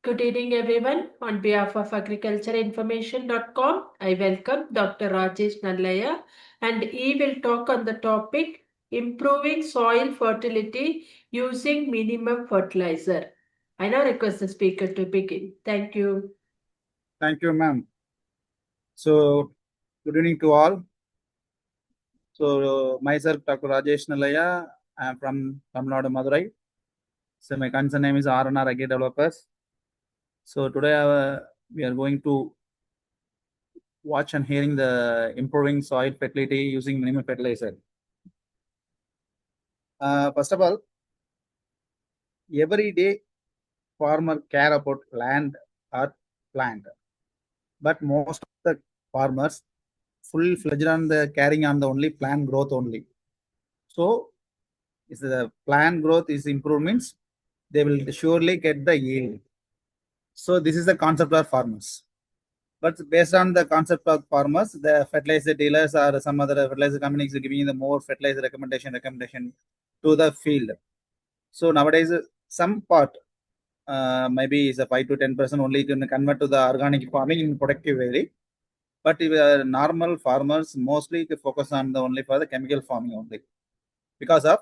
Good evening, everyone. On behalf of agricultureinformation.com, I welcome Dr. Rajesh Nallaiah, and he will talk on the topic improving soil fertility using minimum fertilizer. I now request the speaker to begin. Thank you. Thank you, ma'am. So, good evening to all. So, myself, Dr. Rajesh Nallaiah. I am from Nadu, Madurai. So, my concern name is R&R Agri Developers. So, today we are going to watch and hearing the improving soil fertility using minimum fertilizer. First of all, every day farmer care about land or plant, but most of the farmers full-fledged on the carrying on the only plant growth only. So, if the plant growth is improvements, they will surely get the yield. So this is the concept of farmers. But based on the concept of farmers, the fertilizer dealers or some other fertilizer companies are giving the more fertilizer recommendation to the field. So nowadays, some part, maybe is a 5 to 10% only can convert to the organic farming in productive way. But if normal farmers mostly focus on the only for the chemical farming only, because of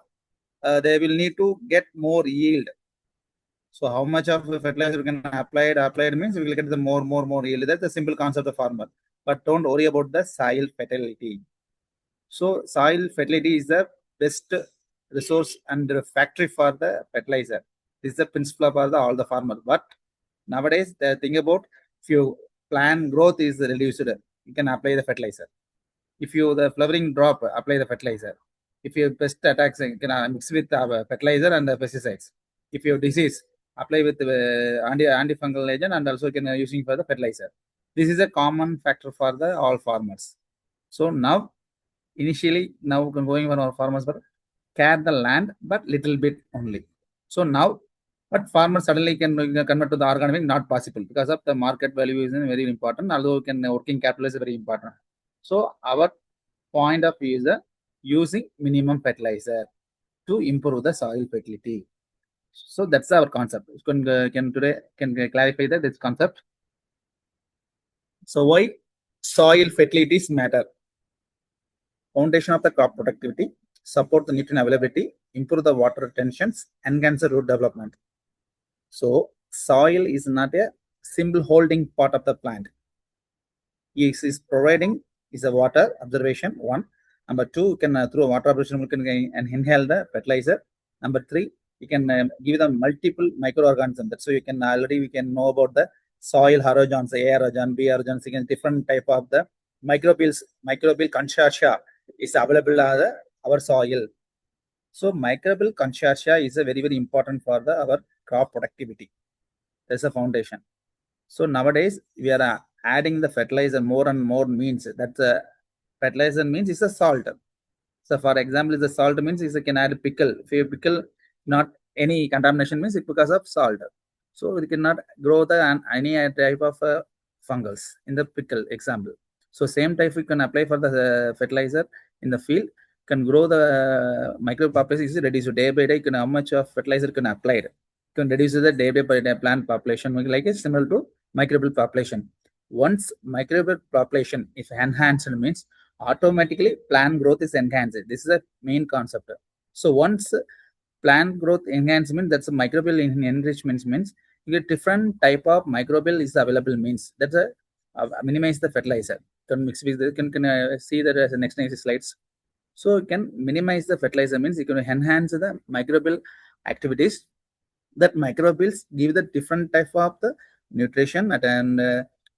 they will need to get more yield. So how much of fertilizer we can applied means we will get the more yield. That's the simple concept of farmer. But don't worry about the soil fertility. So soil fertility is the best resource and the factory for the fertilizer. This is the principle for all the farmers. But nowadays the thing about if your plant growth is reduced, you can apply the fertilizer. If you the flowering drop, apply the fertilizer. If you pest attacks, you can mix with fertilizer and the pesticides. If you have disease, apply with antifungal agent and also can using for the fertilizer. This is a common factor for the all farmers. So now, initially, now going for our farmers, but care the land, but little bit only. So now, but farmers suddenly can convert to the organic, not possible because of the market value is very important. Although can working capital is very important. So our point of view is using minimum fertilizer to improve the soil fertility. So that's our concept. Can today clarify that this concept? So why soil fertilities matter? Foundation of the crop productivity, support the nutrient availability, improve the water retentions, enhance the root development. So soil is not a simple holding part of the plant. It is providing is a water observation one. Number two, you can through water observation you can inhale the fertilizer. Number three, you can give them multiple microorganisms. That's so you can already we can know about the soil erosions, A erosion, B erosion, different type of the microbial consortia is available as our soil. So microbial consortia is a very important for the our crop productivity. That's a foundation. So nowadays we are adding the fertilizer more and more means that the fertilizer means is a salt. So for example, the salt means is you can add pickle. If you pickle not any contamination means it's because of salt. So we cannot grow the any type of fungus in the pickle example. So same type we can apply for the fertilizer in the field can grow the microbe population is reduced day by day. Can how much of fertilizer can apply? Can reduce the day by day plant population like it's similar to microbial population. Once microbial population is enhanced means automatically plant growth is enhanced. This is the main concept. So once plant growth enhancement, that's a microbial enrichment means you get different type of microbial is available means that's a minimize the fertilizer. Can mix with the, can see that as the next slides. So you can minimize the fertilizer means you can enhance the microbial activities. That microbials give the different type of the nutrition and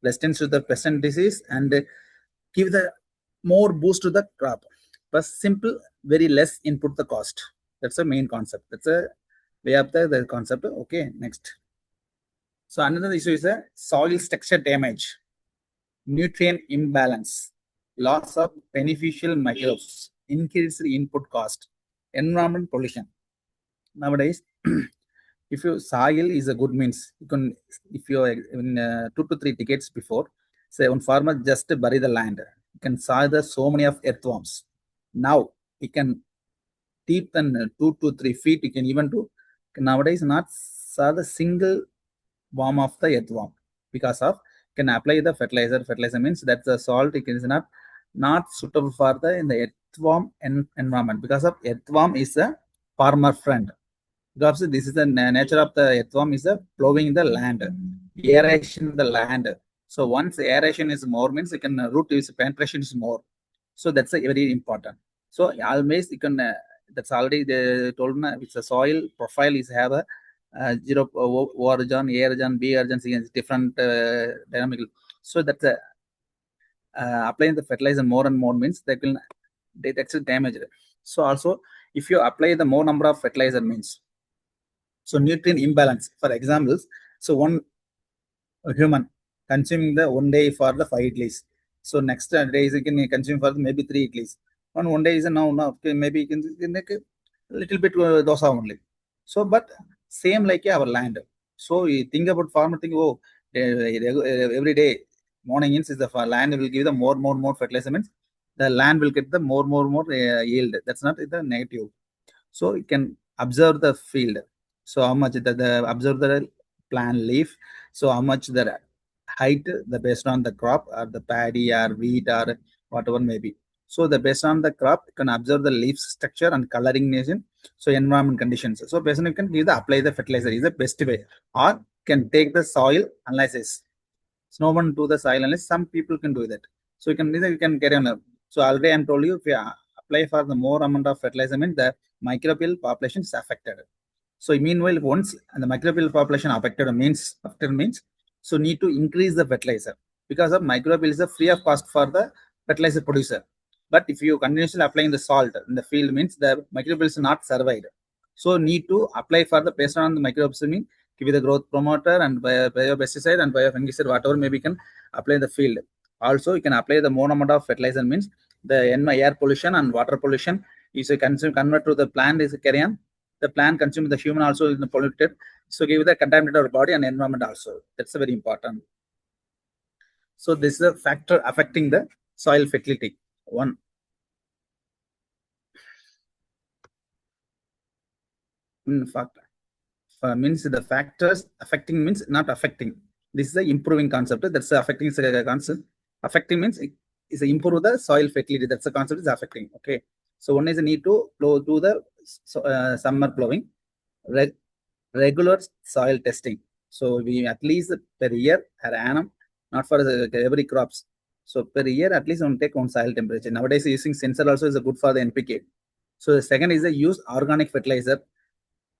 resistance to the present disease and give the more boost to the crop. But simple, very less input the cost. That's the main concept. That's a way up the concept. Okay, next. So another issue is a soil structure damage, nutrient imbalance, loss of beneficial microbes, increased input cost, environment pollution. Nowadays, if your soil is a good means, you can if you are in 2 to 3 decades before, say one farmer just bury the land, you can saw the so many of earthworms. Now you can deep than 2 to 3 feet, you can even do nowadays not saw the single worm of the earthworm. Because of can apply the fertilizer. Fertilizer means that the salt is not suitable for the in the earthworm environment, because of earthworm is a farmer friend. Because this is the nature of the earthworm is plowing the land, aeration the land. So once aeration is more means you can root is penetration is more. So that's a very important. So always you can that's already they told me it's a soil profile is have a zero origin, A origin, B origin, C origin, different dynamical. So that's a applying the fertilizer more and more means they will that's a damage. So also if you apply the more number of fertilizer means, so nutrient imbalance. For examples, so one human consuming the one day for the 5 idlis. So next day you can consume for maybe 3 idlis. On one day is now okay, maybe you can make a little bit dosa only. So but same like our land. So you think about farmer think, oh, every day morning is the land will give the more fertilizer means the land will get the more yield. That's not the negative. So you can observe the field. So how much the observe the plant leaf. So how much the height the based on the crop or the paddy or wheat or whatever may be. So the based on the crop you can observe the leaf structure and coloring nation. So environment conditions. So based on you can give the apply the fertilizer is the best way, or can take the soil analysis. So no one do the soil analysis. Some people can do that. So you can carry on. So already I'm told you if you apply for the more amount of fertilizer means the microbial population is affected. So meanwhile, once the microbial population affected means so need to increase the fertilizer, because of microbial is a free of cost for the fertilizer producer. But if you continuously applying the salt in the field means the microbial is not survived. So need to apply for the based on the microbes mean give you the growth promoter and biopesticide and biofungicide whatever maybe can apply in the field. Also you can apply the more amount of fertilizer means the air pollution and water pollution is a convert to the plant is a carrion. The plant consumes the human also is polluted. So give the contaminated our body and environment also. That's very important. So this is a factor affecting the soil fertility. One. In fact, means the factors affecting means not affecting. This is the improving concept. That's the affecting is a concept. Affecting means it is improve the soil fertility. That's the concept is affecting. Okay. So one is a need to plow to the summer plowing, regular soil testing. So we at least per year per annum, not for every crops. So per year at least on take on soil temperature. Nowadays using sensor also is a good for the NPK. So the second is the use organic fertilizer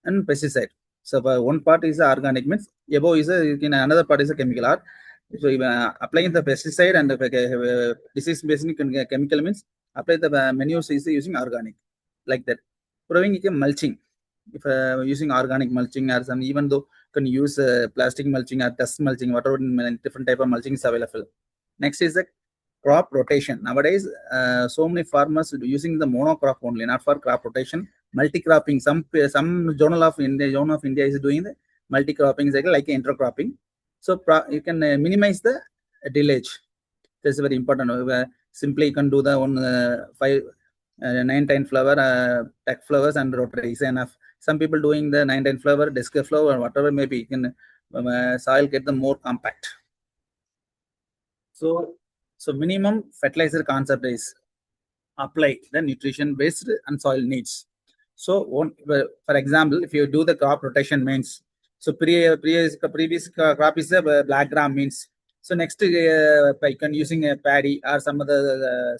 and pesticide. So one part is the organic means above is another part is a chemical. Or so applying the pesticide and the disease based chemical means apply the menus is using organic like that. Proving mulching. If using organic mulching or some, even though can use plastic mulching or dust mulching, whatever different type of mulching is available. Next is the crop rotation. Nowadays, so many farmers using the monocrop only, not for crop rotation. Multi-cropping. Some journal of India is doing the multi-cropping like intercropping. So you can minimize the tillage. That's very important. Simply you can do the one 9-10 flower, tech flowers and rotary is enough. Some people doing the 9-10 flower, disc flower, whatever maybe, you can soil get the more compact. So minimum fertilizer concept is apply the nutrition based and soil needs. So for example, if you do the crop rotation means, so previous crop is a black gram means. So next you can using a paddy or some other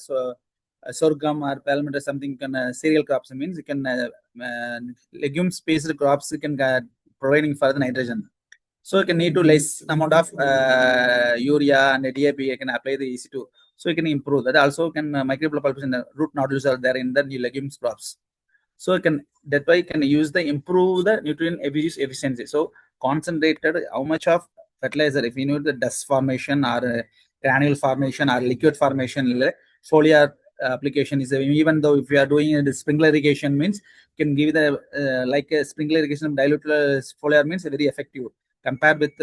sorghum or palmet or something can cereal crops means you can legume based crops you can providing for the nitrogen. So you can need to less amount of urea and DAP you can apply the EC2. So you can improve that. Also can microbial population root nodules are there in the new legumes crops. So you can that way you can use the improve the nutrient efficiency. So concentrated how much of fertilizer if you know the dust formation or granule formation or liquid formation foliar application is even though if you are doing the sprinkler irrigation means can give the like a sprinkler irrigation dilute foliar means very effective compared with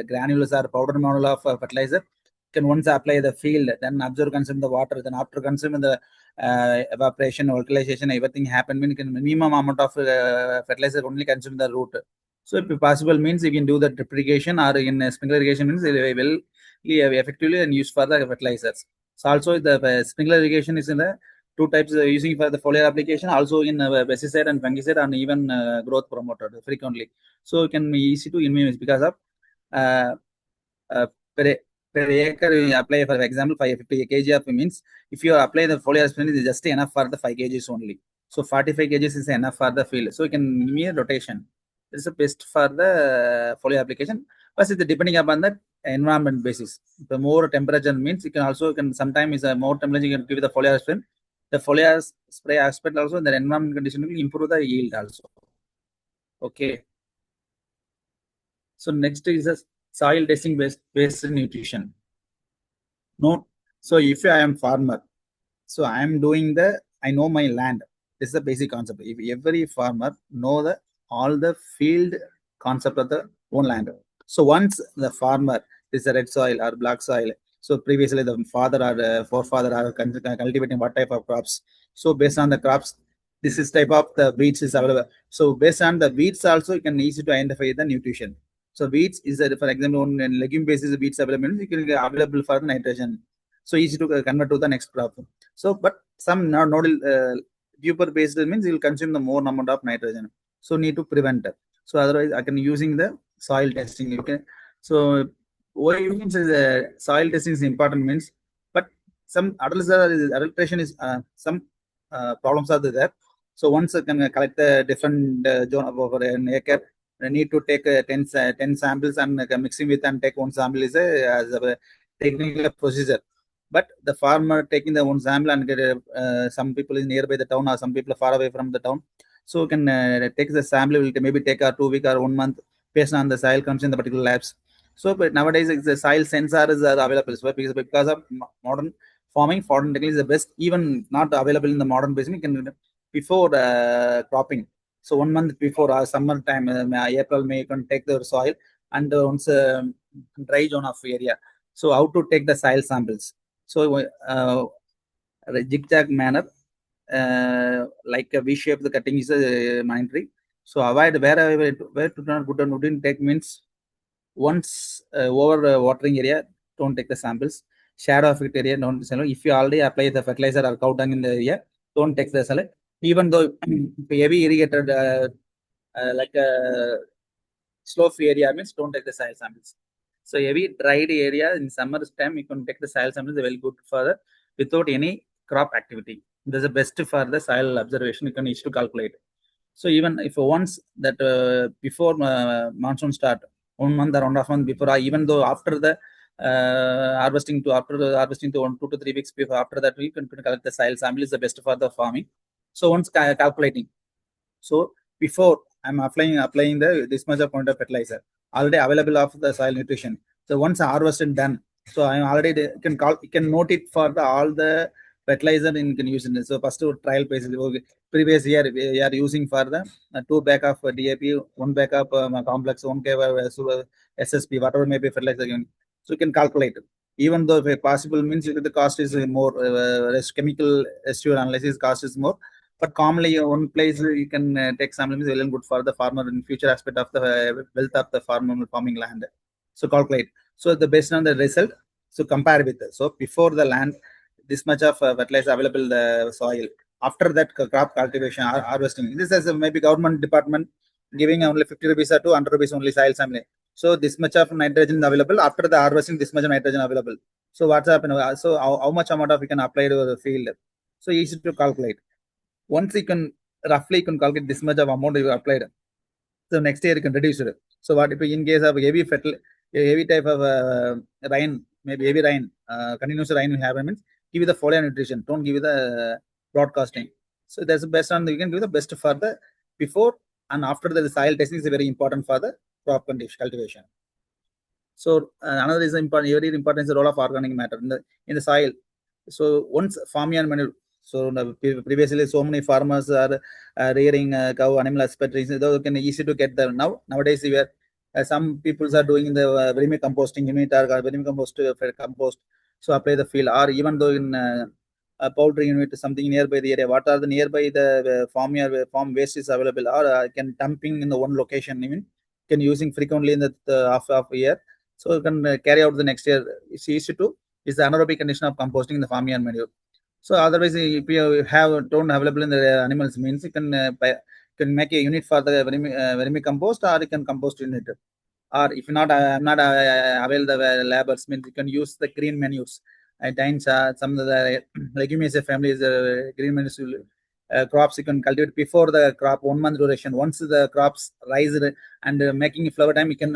granules or powder model of fertilizer. Can once apply the field, then observe consume the water, then after consuming the evaporation, alkalization, everything happen. When can minimum amount of fertilizer only consume the root. So if possible means you can do the drip irrigation or in sprinkler irrigation means it will effectively and used for the fertilizers. So also the sprinkler irrigation is in the two types using for the foliar application, also in pesticide and fungicide and even growth promoter frequently. So it can be easy to minimize because of uh, uh, per, per acre you apply for example 550 kg of means if you apply the foliar spray is just enough for the 5 kgs only. So 45 kgs is enough for the field. So you can mere rotation. This is the best for the foliar application. But it's depending upon the environment basis. The more temperature means you can also can sometimes is a more temperature you can give the foliar spray. The foliar spray aspect also the environment condition will improve the yield also. Okay. So next is a soil testing based nutrition. No, so if I am farmer, so I am doing I know my land. This is the basic concept. If every farmer know all the field concept of the own land. So once the farmer is a red soil or black soil, so previously the father or forefather are cultivating what type of crops. So based on the crops, this is type of the weeds is available. So based on the weeds also, you can easy to identify the nutrition. So weeds is for example on legume basis weeds available, you can get available for nitrogen. So easy to convert to the next crop. So but some nodal vapor based means you will consume the more amount of nitrogen. So need to prevent it. So otherwise I can using the soil testing. You can so why means soil testing is important means, but some adulteration is some problems are there. So once you can collect the different zone over an acre, you need to take 10 samples and mixing with and take one sample is as a technical procedure. But the farmer taking the one sample and get some people is nearby the town or some people are far away from the town. So you can take the sample, will maybe take a 2 week or 1 month based on the soil comes in the particular labs. So but nowadays the soil sensors are available. So because of modern farming, foreign technique is the best. Even not available in the modern basin, you can before cropping. So 1 month before summer time, April, May, you can take the soil and once dry zone of area. So how to take the soil samples? So zigzag manner, like a V-shape, the cutting is mandatory. So avoid where to not good and wouldn't take means once over watering area, don't take the samples. Shadow effect area, don't sell. If you already apply the fertilizer or cow dung in the area, don't take the salad. Even though heavy irrigated like a slope area means don't take the soil samples. So heavy dried area in summer time you can take the soil samples very good for without any crop activity. This is the best for the soil observation you can need to calculate. So even if once that before monsoon start, 1 month or 1.5 months before, even though after the harvesting to 1 2 to 3 weeks before after that we can collect the soil sample is the best for the farming. So once calculating, so before I'm applying this much of point of fertilizer already available of the soil nutrition. So once harvested done, so I'm already you can note it for all the fertilizer in can use it. So first trial basis. Okay. Previous year we are using for the 2 bag of DAP, 1 bag of complex, 1 kg SSP, whatever may be fertilizer. So you can calculate. Even though if possible means the cost is more, chemical residue analysis cost is more, but commonly one place you can take sample is well and good for the farmer in future aspect of the wealth of the farming land. So calculate. So the based on the result, so compare with so before the land this much of fertilizer available the soil. After that crop cultivation or harvesting, this is maybe government department giving only 50 rupees or 200 rupees only soil sample. So this much of nitrogen available after the harvesting, this much of nitrogen available. So what's happened? So how much amount of we can apply to the field? So easy to calculate. Once you can roughly you can calculate this much of amount you applied. So next year you can reduce it. So what if in case of heavy type of rain, maybe heavy rain, continuous rain will happen means give you the foliar nutrition. Don't give you the broadcasting. So that's the best on you can give the best for the before and after the soil testing is very important for the crop condition cultivation. So another is important, very important is the role of organic matter in the soil. So once farmyard manure. So previously, so many farmers are rearing cow animal husbandry. Those can easy to get there now. Nowadays, we are some people are doing the vermicomposting unit or vermicompost compost. So apply the field or even though in a poultry unit something nearby the area. What are the nearby the farm waste is available or can dumping in the one location even can using frequently in the half year. So you can carry out the next year. It's easy to is the anaerobic condition of composting in the farmyard manure. So otherwise, if you have don't available in the animals, means you can make a unit for the vermicompost, or you can compost unit. Or if not, I'm not avail the labels, means you can use the green manures. Some of the leguminous families, green manures crops you can cultivate before the crop 1 month duration. Once the crops rise and making flower time, you can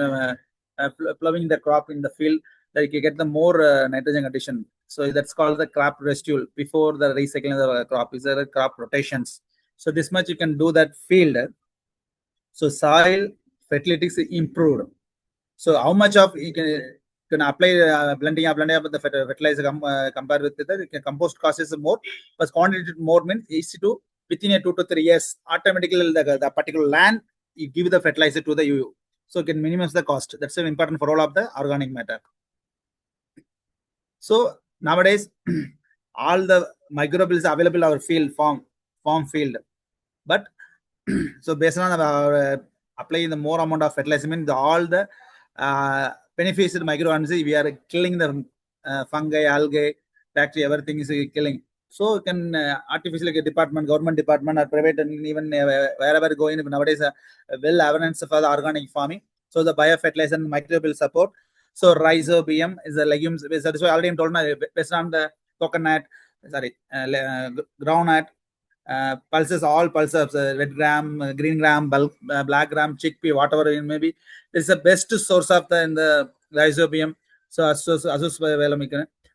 plowing the crop in the field, that you get the more nitrogen addition. So that's called the crop residue before the recycling of the crop. Is there crop rotations? So this much you can do that field. So soil fertility is improved. So how much of you can apply blending up the fertilizer compared with the compost cost is more, but quantity more means easy to within a 2 to 3 years automatically the particular land you give the fertilizer to the UU. So you can minimize the cost. That's important for all of the organic matter. So nowadays all the microbials available our field farm field, but so based on our applying the more amount of fertilizer, means all the beneficial microorganisms we are killing the fungi, algae, bacteria, everything is killing. So you can artificial department, government department, or private, and even wherever going nowadays well awareness for the organic farming. So the biofertilizer and microbial support. So rhizobium is the legumes. So already I'm told now based on the coconut, groundnut, pulses, all pulses, red gram, green gram, black gram, chickpea, whatever it may be. This is the best source of the rhizobium. So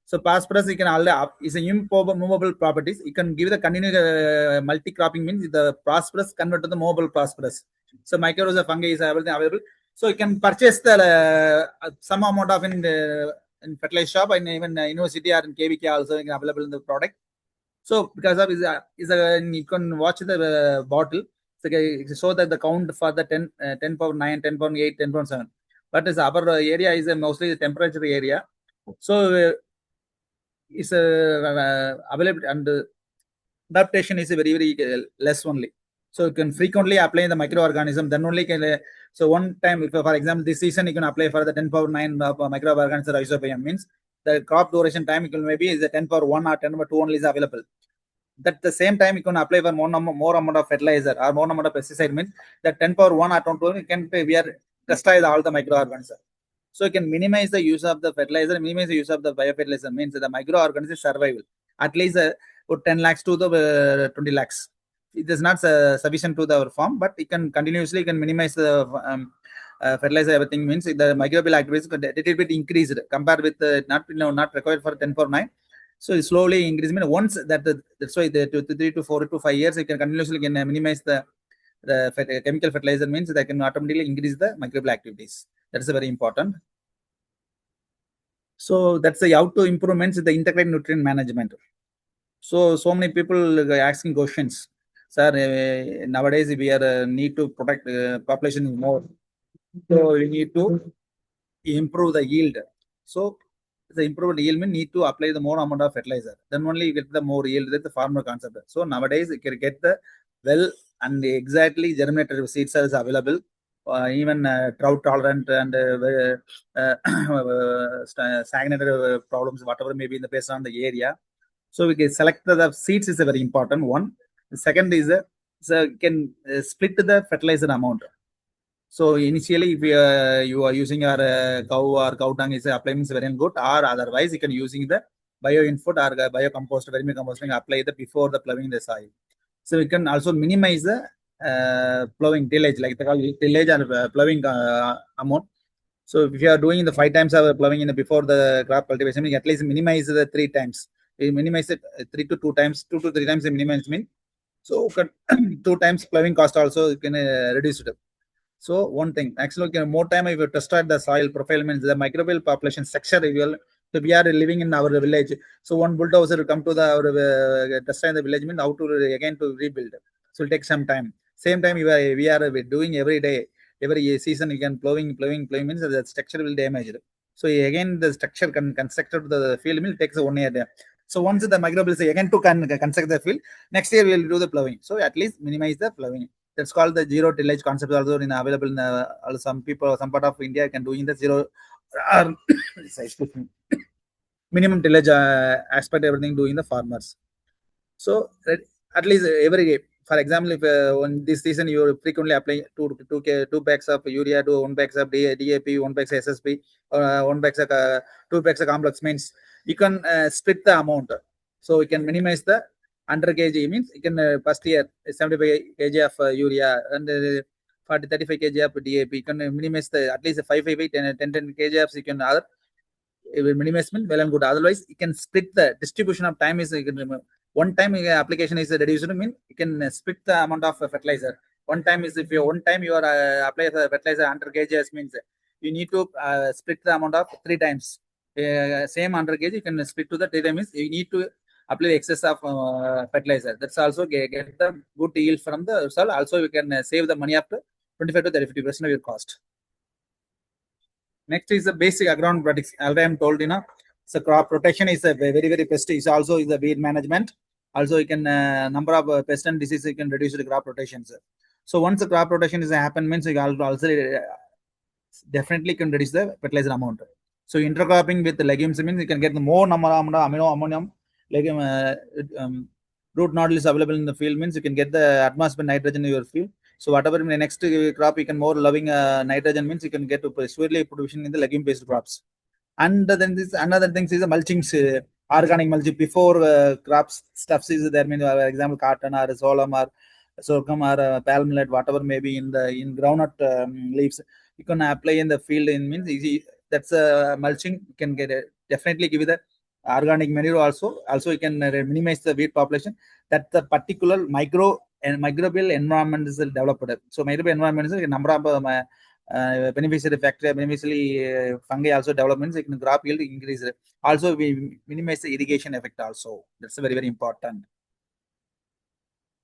so phosphorus you can already is a movable properties. You can give the continuous multi-cropping, means the phosphorus convert to the movable phosphorus. So microrhiza fungi is everything available. So you can purchase the some amount of in fertilizer shop, and even university or in KVK also available in the product. So because of you can watch the bottle. So show that the count for the 10 power 9, 10 power 8, 10 power 7. But as our area is mostly the temperature area. So it's available, and adaptation is very less only. So you can frequently apply the microorganism. Then only can so one time, if for example this season you can apply for the 10 power 9 microorganism rhizobium, means the crop duration time you can maybe is the 10 power 1 or 10 power 2 only is available. That the same time you can apply for more amount of fertilizer or more amount of pesticide, means that 10 power 1 or 10 can we are destroy all the microorganisms. So you can minimize the use of the fertilizer, minimize the use of the biofertilizer, means the microorganism survival at least 10 lakhs to the 20 lakhs. It is not sufficient to the farm, but it can continuously can minimize the fertilizer, everything, means the microbial activities a little bit increased compared with not required for 10 for 9. So slowly increase, means once that's why the 3 to 4 to 5 years you can continuously can minimize the chemical fertilizer, means that can automatically increase the microbial activities. That's very important. So that's how to improvements the integrated nutrient management. So many people asking questions, sir. Nowadays we are need to protect population more, so we need to improve the yield. So the improved yield means need to apply the more amount of fertilizer. Then only you get the more yield. That's the farmer concept. So nowadays you can get the well and exactly germinated seeds is available. Even drought tolerant and stagnated problems, whatever may be in the based on the area. So we can select the seeds is a very important one. The second is so can split the fertilizer amount. So initially, if you are using your cow or cow dung is applying is very good, or otherwise you can using the bio input or biocompost, vermicomposting apply the before the plowing the soil. So we can also minimize the plowing tillage, like the tillage and plowing amount. So if you are doing the 5 times of plowing in the before the crop cultivation, you at least minimize the 3 times. You minimize it 3 to 2 times, 2 to 3 times the minimize mean. So 2 times plowing cost also you can reduce it. So one thing, actually, more time if you tested the soil profile, means the microbial population structure. So we are living in our village. So one bulldozer will come to the our test the village, means how to again to rebuild. So it'll take some time. Same time we are doing every day, every season. You can plowing means the structure will damage it. So again the structure constructed the field will takes 1 year. So once the microbials again to construct the field, next year we will do the plowing. So at least minimize the plowing. That's called the zero tillage concept. Also in available in some people, some part of India can do in the zero. Excuse me, minimum tillage aspect, everything doing the farmers. So at least every, for example, if on this season you frequently apply two bags of urea, to one bags of DAP, one bags of SSP, or one bags of two bags of complex, means you can split the amount. So you can minimize the 100 kg, means you can first year 75 kg of urea and 35 kg of DAP. You can minimize the at least 5 10 kg of you can other minimizement well and good. Otherwise, you can split the distribution of time is, you can one time application is reduced. Mean you can split the amount of fertilizer. One time is, if you one time you are apply the fertilizer 100 kgs, means you need to split the amount of 3 times. Same 100 kg you can split to the 3 times. You need to apply the excess of fertilizer. That's also get the good yield from the soil. Also, you can save the money up to 25 to 30% of your cost. Next is the basic aground products. As I am told, so crop protection is a very best. Is also is the weed management. Also, you can number of pest and disease, you can reduce the crop protections. So once the crop protection is happen, means you also definitely can reduce the fertilizer amount. So intercropping with the legumes means you can get the more number of amino ammonium legume root nodule is available in the field, means you can get the atmosphere nitrogen in your field. So whatever in the next crop you can more loving nitrogen, means you can get to surely production in the legume based crops. And then this another thing is the mulching, organic mulching before crops stuffs is there. Mean for example cotton or solam or sorghum or palm millet, whatever maybe in groundnut leaves, you can apply in the field. In means easy. That's mulching. You can get definitely give you the organic manure also. Also you can minimize the weed population. That the particular microbial environment is developed. So microbial environment is a number of beneficiary factor, beneficially fungi also developments. It can crop yield increase. Also we minimize the irrigation effect also. That's very important.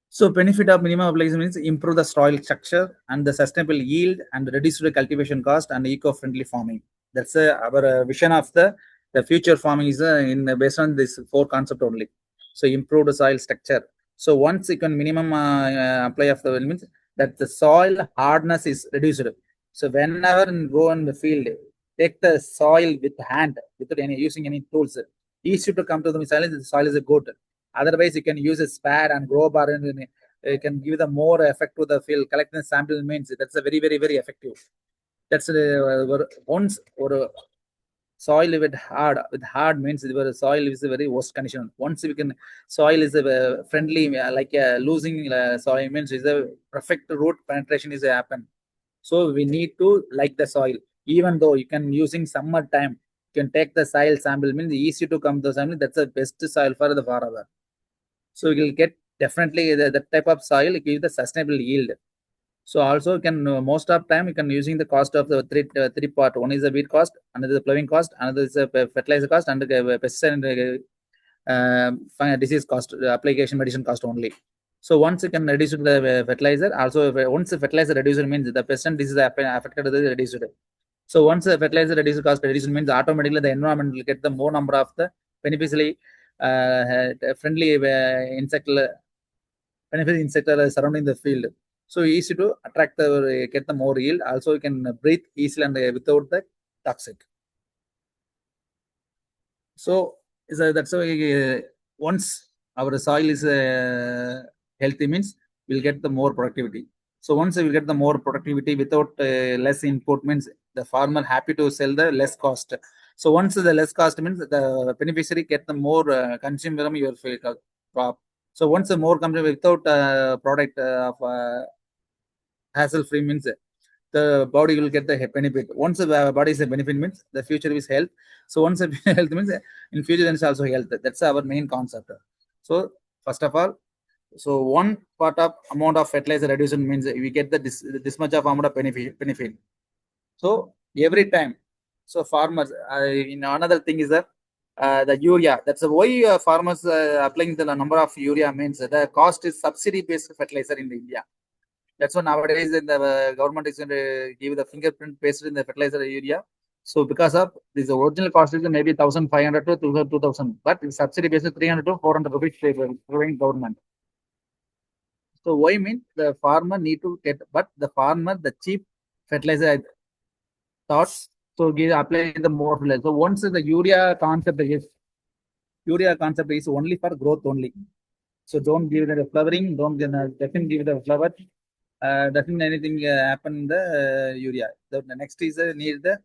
So benefit of minimum application means improve the soil structure and the sustainable yield and reduce the cultivation cost and eco-friendly farming. That's our vision of the future farming is based on this 4 concept only. So improve the soil structure. So once you can minimum apply of the means that the soil hardness is reduced. So whenever you go in the field, take the soil with hand without any using any tools. Easy to come to the soil is good. Otherwise, you can use a spare and grow bar and you can give the more effect to the field. Collecting sample means that's a very effective. That's once or soil with hard means the soil is a very worst condition. Once we can soil is a friendly like losing soil means is a perfect root penetration is happen. So we need to like the soil. Even though you can using summer time, you can take the soil sample, means easy to come to the sample. That's the best soil for the farmer. So you will get definitely that type of soil give the sustainable yield. So also you can most of time you can using the cost of the three part. One is the weed cost, another is the plowing cost, another is the fertilizer cost, and the pesticide and disease cost, application medicine cost only. So once you can reduce the fertilizer, also once the fertilizer reducer means the pest and disease affected the reduced. So once the fertilizer reduces cost reduces means automatically the environment will get the more number of the beneficially friendly beneficial insect surrounding the field. So easy to attract the get the more yield. Also you can breathe easily and without the toxic. So that's why once our soil is healthy means we'll get the more productivity. So once we will get the more productivity without less input means the farmer happy to sell the less cost. So once the less cost means the beneficiary get the more consume from your crop. So once the more company without product of hassle free means the body will get the benefit. Once the body is a benefit means the future is health. So once health means in future then it's also health. That's our main concept. So first of all, so one part of amount of fertilizer reduction means we get the this much of amount of benefit. So every time, so farmers in another thing is that the urea. That's why farmers applying the number of urea means the cost is subsidy based fertilizer in India. That's why nowadays in the government is going to give the fingerprint based in the fertilizer urea. So because of this original cost is maybe 1,500 to 2,000, but subsidy based 300 to 400 rupees providing government. So why means the farmer need to get, but the farmer the cheap fertilizer I thought so give apply the more fertilizer. So once the urea concept is only for growth only. So don't give the flowering, don't doesn't give the flower, doesn't anything happen in the urea. The next is need the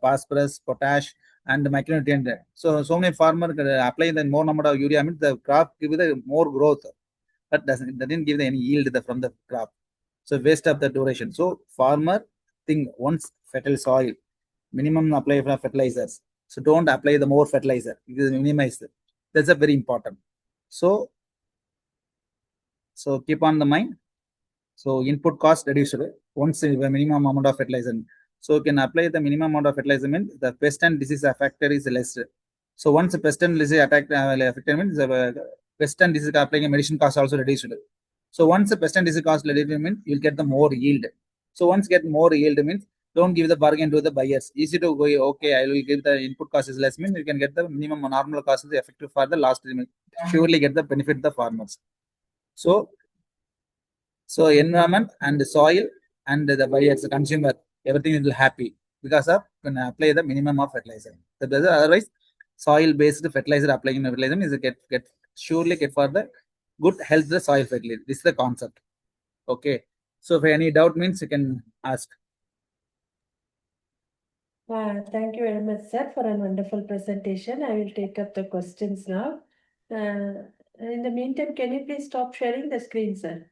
phosphorus, potash, and micronutrient. So many farmer apply the more number of urea means the crop give the more growth, but doesn't give the any yield from the crop. So waste of the duration. So farmer think once fertile soil, minimum apply for fertilizers. So don't apply the more fertilizer. It is minimized. That's a very important. So keep on the mind. So input cost reduced once the minimum amount of fertilizer. So you can apply the minimum amount of fertilizer means the pest and disease factor is less. So once the pest and disease attack affected means the pest and disease applying medicine cost also reduced. So once the pest and disease cost reduced means you'll get the more yield. So once get more yield means don't give the bargain to the buyers. Easy to go, okay, I will give the input cost is less means you can get the minimum normal cost is effective for the last surely get the benefit the farmers. So environment and the soil and the buyers, the consumer, everything will happy because of when apply the minimum of fertilizer. Otherwise, soil-based fertilizer applying fertilizer is get surely get for the good health the soil fertilizer. This is the concept. Okay. So if any doubt means you can ask. Thank you very much, sir, for a wonderful presentation. I will take up the questions now. In the meantime, can you please stop sharing the screen, sir?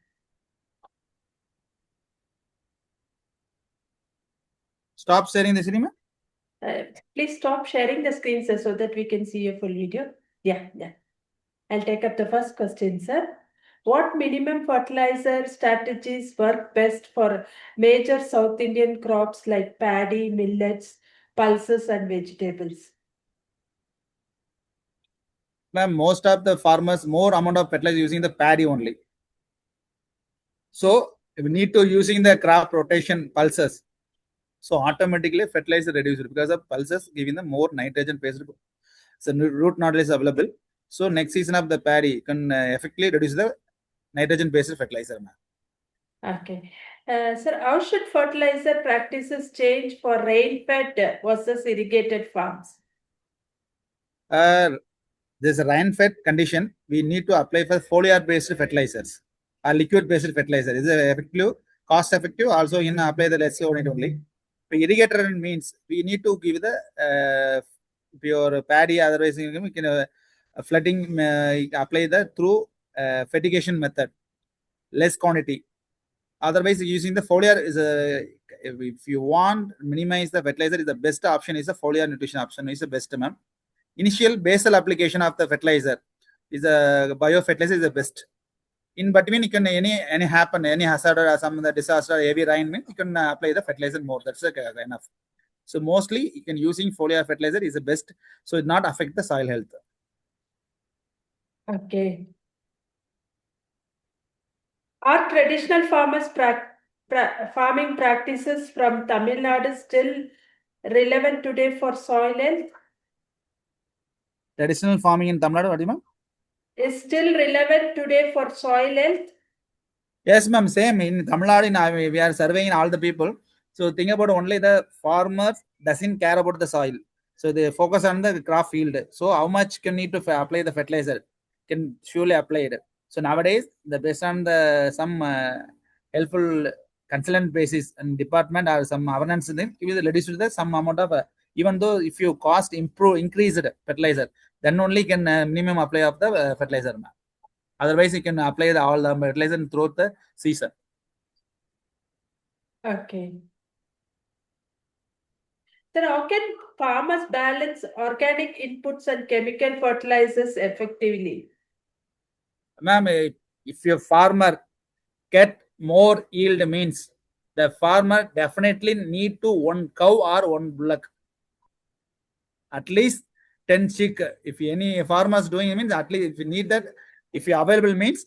Stop sharing the cinema. Please stop sharing the screen, sir, so that we can see your full video. Yeah. I'll take up the first question, sir. What minimum fertilizer strategies work best for major South Indian crops like paddy, millets, pulses, and vegetables? Ma'am, most of the farmers more amount of fertilizer using the paddy only. So we need to using the crop rotation pulses. So automatically fertilizer reduced because of pulses giving the more nitrogen based. So root nodule is available. So next season of the paddy can effectively reduce the nitrogen based fertilizer. Okay. Sir, how should fertilizer practices change for rain-fed versus irrigated farms? There's a rain-fed condition. We need to apply for foliar based fertilizers or liquid based fertilizer. Is effective, cost effective. Also in apply the less on it only. Irrigator means we need to give the pure paddy, otherwise we can flooding apply the through fertigation method, less quantity. Otherwise using the foliar is a, if you want minimize the fertilizer is the best option is the foliar nutrition option is the best, ma'am. Initial basal application of the fertilizer is a biofertilizer is the best. In between, you can any happen, any hazard or some the disaster, heavy rain, you can apply the fertilizer more. That's enough. So mostly you can using foliar fertilizer is the best. So it not affect the soil health. Okay. Are traditional farming practices from Tamil Nadu still relevant today for soil health? Traditional farming in Tamil Nadu, what do you mean? Is still relevant today for soil health? Yes, ma'am. Same in Tamil Nadu, we are surveying all the people. So think about only the farmers doesn't care about the soil. So they focus on the crop field. So how much can need to apply the fertilizer can surely apply it. So nowadays, the based on the some helpful consultant basis and department or some awareness, then give the reduce the some amount of even though if you cost increased fertilizer, then only can minimum apply of the fertilizer. Otherwise, you can apply all the fertilizer throughout the season. Okay. Then how can farmers balance organic inputs and chemical fertilizers effectively? Ma'am, if your farmer get more yield means the farmer definitely need to one cow or one bullock. At least 10 chick. If any farmers doing it means at least if you need that, if you available means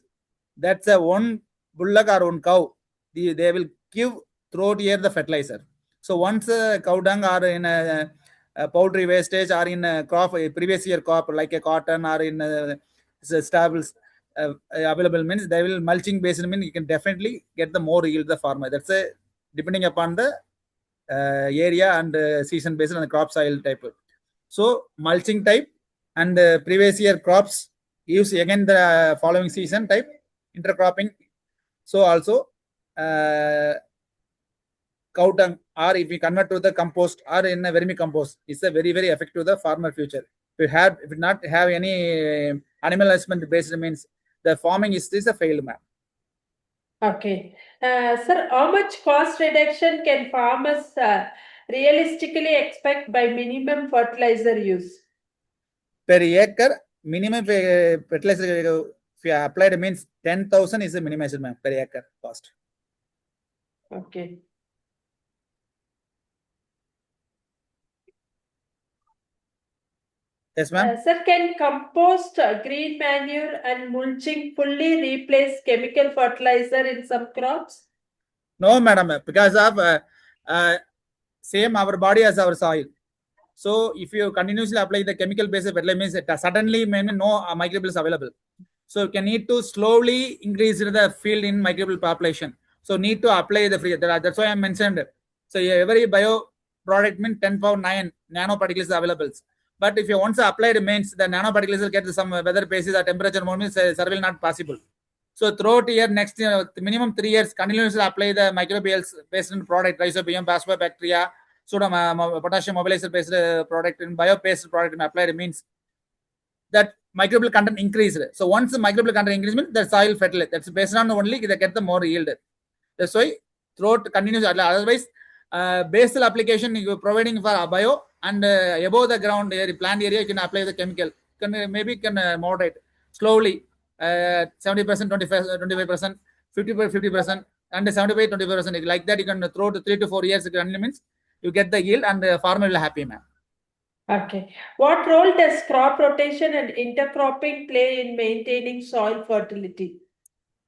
that's a one bullock or one cow. They will give throughout year the fertilizer. So once cow dung or in a poultry wastage or in a crop, a previous year crop like a cotton or in stables, available means they will mulching based mean you can definitely get the more yield the farmer. That's a depending upon the area and season based on the crop soil type. So mulching type and previous year crops use again the following season type intercropping. So also cow dung or if we convert to the compost or in a vermicompost is a very effective to the farmer future. If we not have any animal husband based means the farming is a failed map. Okay. Sir, how much cost reduction can farmers realistically expect by minimum fertilizer use? Per acre, minimum fertilizer if you applied means 10,000 is the minimum per acre cost. Okay. Yes, ma'am. Sir, can compost, green manure, and mulching fully replace chemical fertilizer in some crops? No, madam, because of same our body as our soil. So if you continuously apply the chemical based fertilizer means suddenly maybe no microbials available. So you can need to slowly increase the field in microbial population. So need to apply the free. That's why I mentioned. So every bio product means 10 power 9 nanoparticles available. But if you once apply means the nanoparticles will get some weather basis or temperature more means survival not possible. So throughout year next year minimum 3 years continuously apply the microbials based on product rhizobium, bacteria, sodium potassium mobilizer based product and bio based product applied means that microbial content increased. So once the microbial content increased, the soil fertile. That's based on only they get the more yield. That's why throughout continuous. Otherwise, basal application you providing for bio and above the ground area, plant area you can apply the chemical. Maybe can moderate slowly 70%, 25%, 50%, and 75-25%. Like that you can throw to 3 to 4 years. Means you get the yield and the farmer will happy, man. Okay. What role does crop rotation and intercropping play in maintaining soil fertility?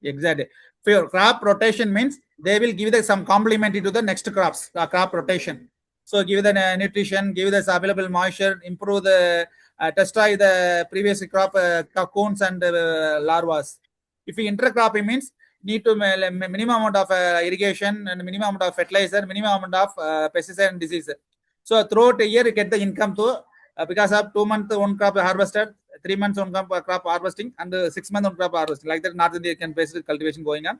Exactly. For crop rotation means they will give the some complementary to the next crops, crop rotation. So give the nutrition, give the available moisture, improve the destroy the previous crop cocoons and larvas. If you intercropping means need to minimum amount of irrigation and minimum amount of fertilizer, minimum amount of pesticide and disease. So throughout a year you get the income to because of 2 months one crop harvested, 3 months on crop harvesting and 6 months on crop harvesting. Like that, North India can basically cultivation going on.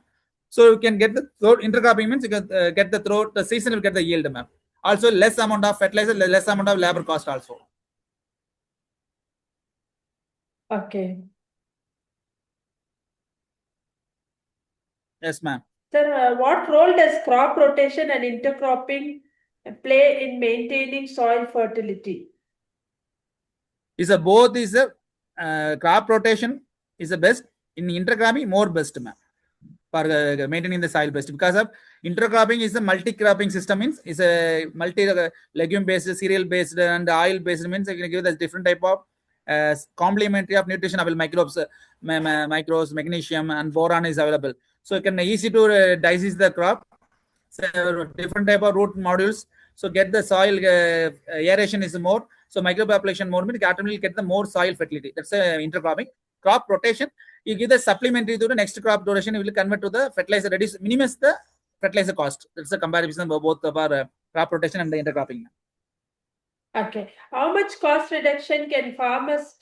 So you can get the throat intercropping means you can get the throat the season will get the yield, ma'am. Also less amount of fertilizer, less amount of labor cost also. Okay. Yes, ma'am. Sir, what role does crop rotation and intercropping play in maintaining soil fertility? Is a both is a crop rotation is the best in intercropping more best, ma'am, for maintaining the soil best because of intercropping is a multi-cropping system means is a multi legume based, cereal based, and oil based means you can give the different type of complementary of nutrition available microbes, microbes, magnesium, and boron is available. So you can easy to digest the crop. So different type of root modules. So get the soil aeration is more. So micropopulation more means automatically get the more soil fertility. That's intercropping. Crop rotation, you give the supplementary to the next crop duration, you will convert to the fertilizer, reduce, minimize the fertilizer cost. That's the comparison of both of our crop rotation and the intercropping. Okay. How much cost reduction can farmers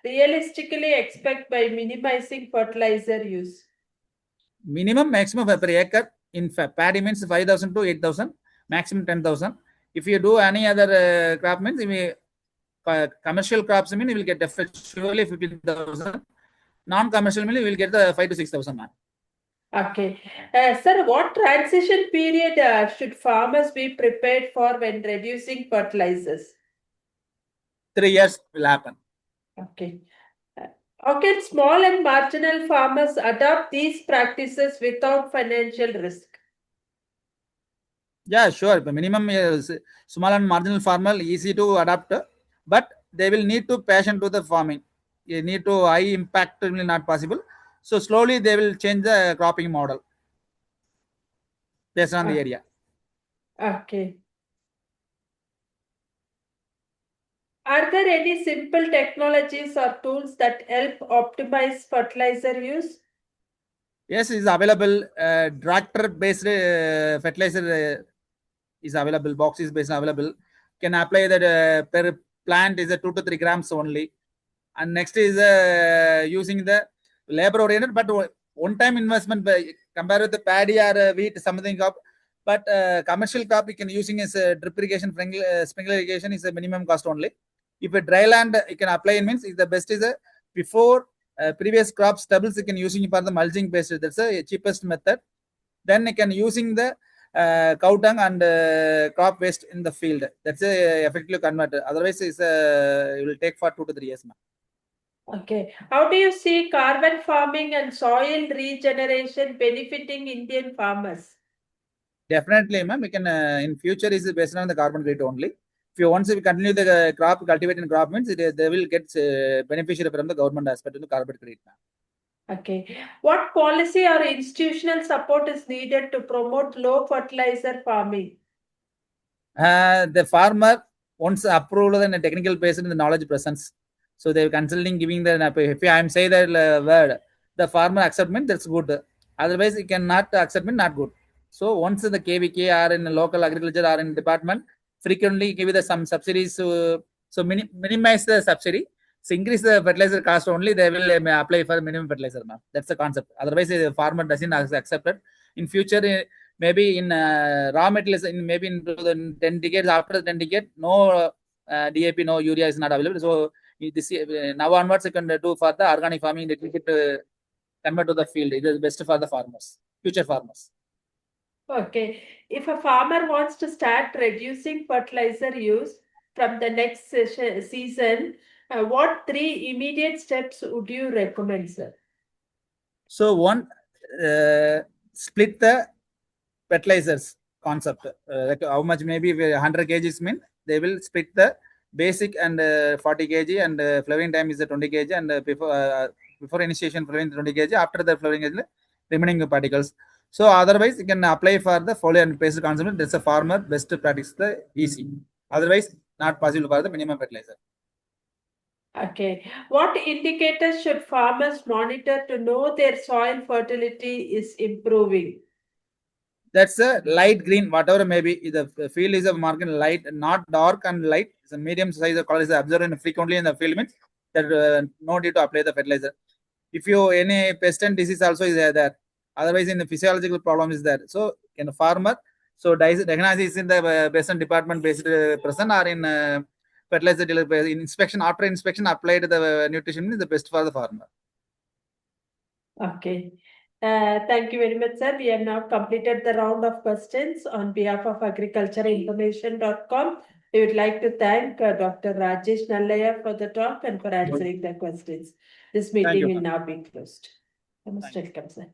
realistically expect by minimizing fertilizer use? Minimum, maximum per acre in paddy means 5,000 to 8,000, maximum 10,000. If you do any other crop means, commercial crops mean you will get surely 15,000. Non-commercial mean you will get the 5 to 6,000, man. Okay. Sir, what transition period should farmers be prepared for when reducing fertilizers? 3 years will happen. Okay. How can small and marginal farmers adopt these practices without financial risk? Yeah, sure. The minimum small and marginal farmer easy to adapt, but they will need to passion to the farming. You need to high impact will not possible. So slowly they will change the cropping model based on the area. Okay. Are there any simple technologies or tools that help optimize fertilizer use? Yes, is available. Tractor based fertilizer is available. Box is based available. Can apply that per plant is a 2 to 3 grams only. And next is using the labor oriented, but one time investment compared with the paddy or wheat something crop. But commercial crop you can using as drip irrigation, sprinkler irrigation is a minimum cost only. If a dry land you can apply means is the best is a before previous crop stubbles you can using for the mulching based. That's the cheapest method. Then you can using the cow dung and crop waste in the field. That's a effectively converted. Otherwise, it will take for 2 to 3 years. Okay. How do you see carbon farming and soil regeneration benefiting Indian farmers? Definitely, ma'am. We can in future is based on the carbon credit only. If you once we continue the crop cultivating crop means they will get beneficiary from the government aspect of the carbon credit. Okay. What policy or institutional support is needed to promote low fertilizer farming? The farmer once approved and technical based in the knowledge presence. So they consulting giving the if I am say that word, the farmer acceptment that's good. Otherwise, he cannot acceptment not good. So once the KVK are in the local agriculture or in department, frequently give the some subsidies. So minimize the subsidy. So increase the fertilizer cost only. They will apply for minimum fertilizer. That's the concept. Otherwise, the farmer doesn't accept it. In future, maybe in raw materials in maybe in 10 decades after 10 decades no DAP no urea is not available. So this now onwards you can do for the organic farming that we get convert to the field. It is best for the farmers, future farmers. Okay. If a farmer wants to start reducing fertilizer use from the next season, what 3 immediate steps would you recommend, sir? So one split the fertilizers concept. Like how much maybe 100 kgs mean they will split the basic and 40 kg and flowering time is the 20 kg and before initiation flowering 20 kg after the flowering is the remaining particles. So otherwise you can apply for the foliar and paste concept. That's a farmer best practice the easy. Otherwise not possible for the minimum fertilizer. Okay. What indicators should farmers monitor to know their soil fertility is improving? That's a light green, whatever maybe the field is a market light, not dark and light. It's a medium size of color is observed frequently in the field means that no need to apply the fertilizer. If you any pest and disease also is there, otherwise in the physiological problem is there. So in a farmer, so diagnosis is in the pest and department based person or in fertilizer dealer in inspection after inspection applied the nutrition is the best for the farmer. Okay. Thank you very much, sir. We have now completed the round of questions on behalf of agricultureinformation.com. We would like to thank Dr. Rajesh Nallaiah for the talk and for answering the questions. This meeting will now be closed. You must welcome, sir.